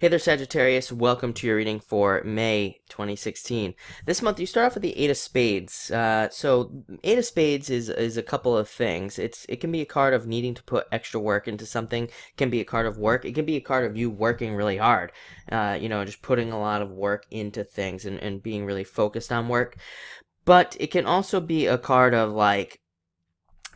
Hey there, Sagittarius. Welcome to your reading for May 2016. This month, you start off with the Eight of Spades. So, Eight of Spades is a couple of things. It can be a card of needing to put extra work into something. It can be a card of work. It can be a card of you working really hard. Just putting a lot of work into things and being really focused on work. But it can also be a card of like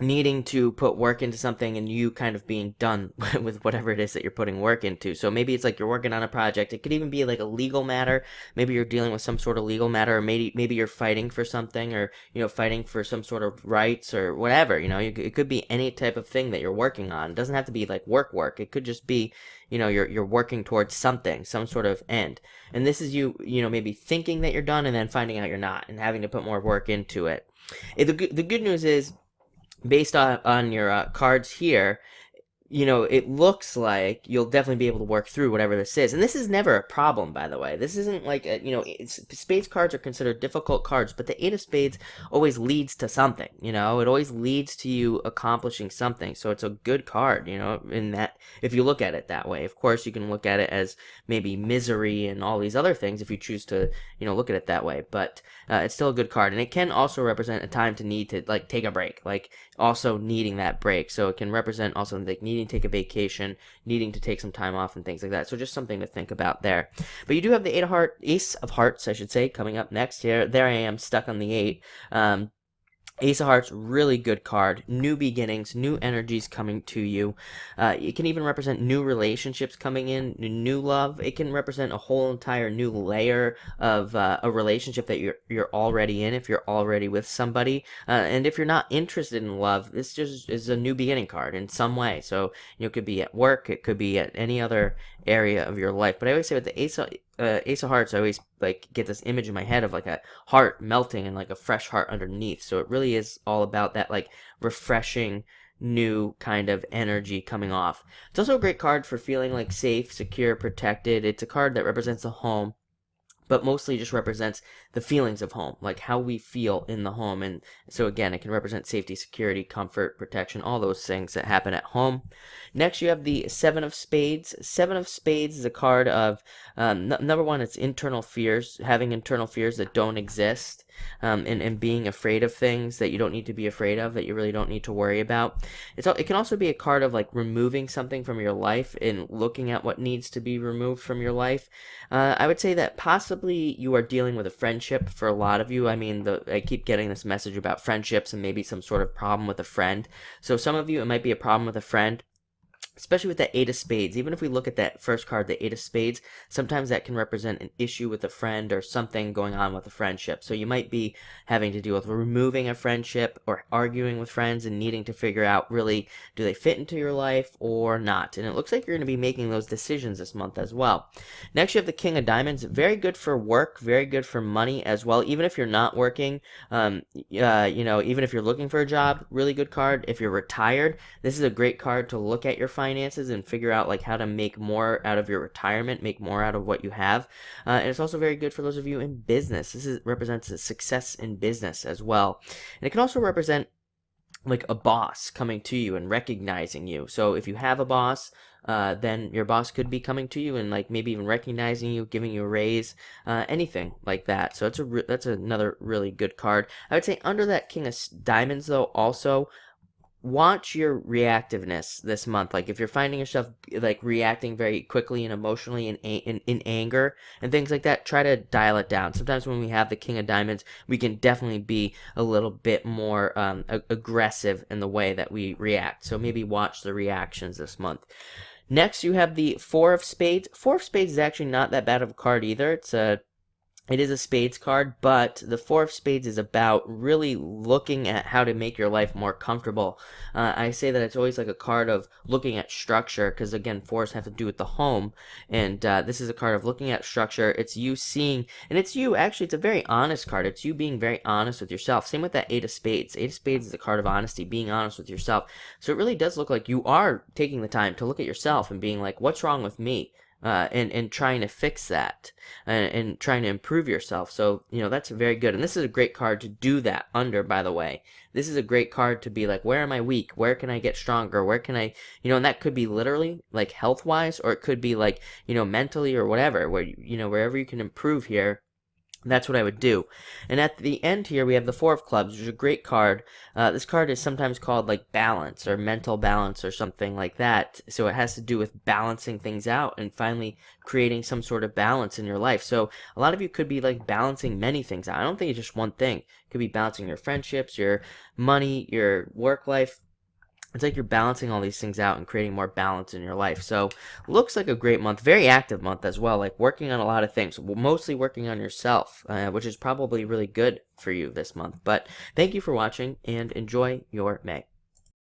needing to put work into something and you kind of being done with whatever it is that you're putting work into. So maybe it's like you're working on a project. It could even be like a legal matter. Maybe you're dealing with some sort of legal matter, or maybe you're fighting for something, or fighting for some sort of rights or whatever. It could be any type of thing that you're working on. It doesn't have to be like work. It could just be you're working towards something, some sort of end. And this is you maybe thinking that you're done and then finding out you're not and having to put more work into it. The good news is, based on your cards here, it looks like you'll definitely be able to work through whatever this is. And this is never a problem, by the way. This isn't like, spades cards are considered difficult cards, but the Eight of Spades always leads to something, it always leads to you accomplishing something. So it's a good card, in that, if you look at it that way. Of course, you can look at it as maybe misery and all these other things if you choose to, look at it that way. But it's still a good card. And it can also represent a time to need to, like, take a break, like, also needing that break. So it can represent also like needing to take a vacation, needing to take some time off and things like that. So just something to think about there. But you do have the Ace of Hearts, I should say, coming up next. Here, there I am, stuck on the 8. Ace of Hearts, really good card. New beginnings, new energies coming to you. It can even represent new relationships coming in, new love. It can represent a whole entire new layer of a relationship that you're already in, if you're already with somebody. And if you're not interested in love, this just is a new beginning card in some way. So, it could be at work, it could be at any other area of your life. But I always say with the Ace of Hearts, I always like get this image in my head of like a heart melting and like a fresh heart underneath. So it really is all about that like refreshing new kind of energy coming off. It's also a great card for feeling like safe, secure, protected. It's a card that represents the home, but mostly just represents the feelings of home, like how we feel in the home. And so again, it can represent safety, security, comfort, protection, all those things that happen at home. Next, you have the Seven of Spades. Seven of Spades is a card of, number one, it's internal fears, having internal fears that don't exist, and being afraid of things that you don't need to be afraid of, that you really don't need to worry about. It can also be a card of like removing something from your life and looking at what needs to be removed from your life. I would say that possibly you are dealing with a friendship for a lot of you. I mean, I keep getting this message about friendships and maybe some sort of problem with a friend. So some of you, it might be a problem with a friend, especially with that Eight of Spades. Even if we look at that first card, the Eight of Spades, sometimes that can represent an issue with a friend or something going on with a friendship. So you might be having to deal with removing a friendship or arguing with friends and needing to figure out, really, do they fit into your life or not? And it looks like you're going to be making those decisions this month as well. Next, you have the King of Diamonds. Very good for work, very good for money as well. Even if you're not working, even if you're looking for a job, really good card. If you're retired, this is a great card to look at your finances and figure out like how to make more out of your retirement, make more out of what you have. And it's also very good for those of you in business. Represents a success in business as well. And it can also represent like a boss coming to you and recognizing you. So if you have a boss, then your boss could be coming to you and like maybe even recognizing you, giving you a raise, anything like that. So that's another really good card. I would say under that King of Diamonds though, also watch your reactiveness this month. Like if you're finding yourself like reacting very quickly and emotionally in anger and things like that, try to dial it down. Sometimes when we have the King of Diamonds, we can definitely be a little bit more aggressive in the way that we react. So maybe watch the reactions this month. Next, you have the Four of Spades. Four of Spades is actually not that bad of a card either. It is a spades card, but the Four of Spades is about really looking at how to make your life more comfortable. I say that it's always like a card of looking at structure, because again, fours have to do with the home, and this is a card of looking at structure. It's you seeing, and it's a very honest card. It's you being very honest with yourself. Same with that Eight of Spades. Eight of Spades is a card of honesty, being honest with yourself. So it really does look like you are taking the time to look at yourself and being like, what's wrong with me? and trying to fix that and trying to improve yourself. So, that's very good. And this is a great card to do that under, by the way. This is a great card to be like, where am I weak? Where can I get stronger? Where can I, and that could be literally like health wise, or it could be like, mentally or whatever, where, wherever you can improve here. That's what I would do. And at the end here, we have the Four of Clubs, which is a great card. This card is sometimes called like balance or mental balance or something like that. So it has to do with balancing things out and finally creating some sort of balance in your life. So a lot of you could be like balancing many things out. I don't think it's just one thing. It could be balancing your friendships, your money, your work life. It's like you're balancing all these things out and creating more balance in your life. So looks like a great month, very active month as well, like working on a lot of things, mostly working on yourself, which is probably really good for you this month. But thank you for watching and enjoy your May.